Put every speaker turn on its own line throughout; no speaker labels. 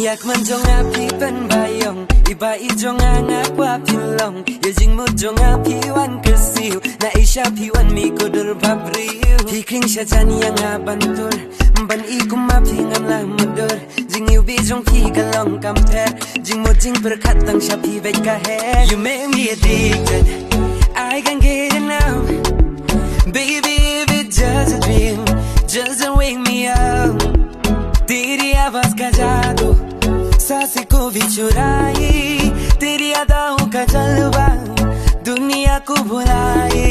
อยากมันจงอาพี่เป็นใบยงอีบาอีจงอางากว่าพี่ลงอย่าจิงมุดจงอาพี่วันกระสิวน่าอิชาพี่วันมีกุดรพับริวพี่คลิ้งชะจันยังอาบันตุรบันอีกุมาพี่งามละมุดรจิงอิวบีจงพี่กะลองกำแพรจิงมุดจิงประคัดตั้งชาพี่เวทกะแฮ You make me addicted I can't get enough Baby if it's just a dream Just wake me up तेरी आवाज का जादू सांसें को भी चुराए तेरी अदाओं का जलवा दुनिया को भुलाए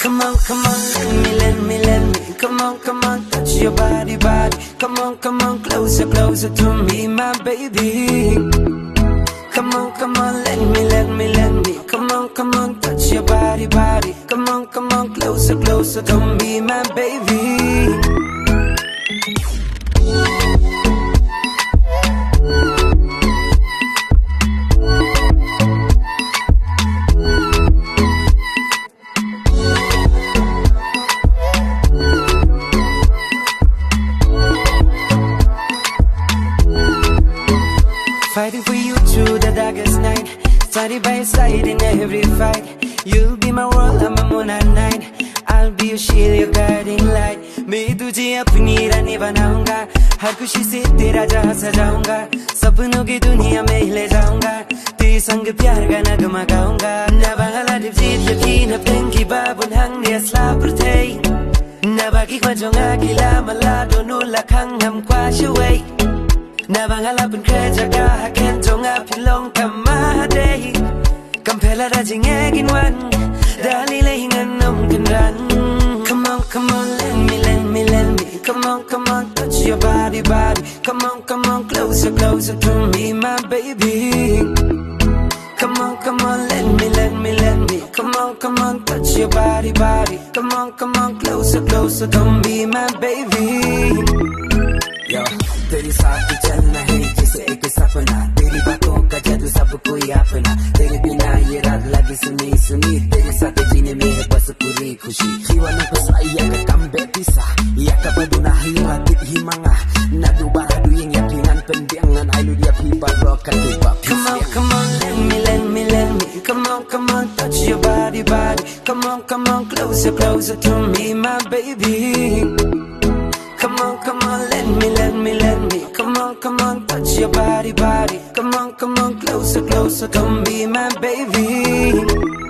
Come on, come on, let me Come on, touch your body Come on, closer, closer to me, my baby Come on, let me Come on, touch your body Come on, closer, closer to me, my baby Fighting for you through the darkest night Side by side in every fight You'll be my world, I'm a moon at night I'll be your shield, your guiding light मैं तुझे अपनी रानी बनाऊंगा हर खुशी से तेरा जहां सजाऊंगा सपनों की दुनिया में ले जाऊंगा तेरे संग प्यार का नगमा गाऊंगा ना बांगला डिप्जीत यकीन पेंगी बाबुन hangnya slapertei na bagi kwa jonga kila malado nula khang ham kwa shuwei na bangala pun kerja haken jonga pilong kamadei kampela da jingegin wan dali lehingan nom kenran Come on, let me Come on, touch your body Come on, closer, closer to me, my baby Come on, let me Come on, touch your body Come on, closer, closer to me, my baby Yo, तेरी साथ चलना है जैसे एक सपना तेरी बातों का जादू सब कोई अपना तेरे बिना ये रात लगी सुनी तेरे साथ जीने में है बस पूरी खुशी jiwa ng pasaya ka kambe bisa iya ka baduna hiratid himanga nadubara duyeng yakinan pendiangan ay ludia pibaro ka tiba Come on, let me Come on, touch your body Come on, closer, closer to me, my baby Come on, let me Come on, touch your body Come on, closer, closer to me, my baby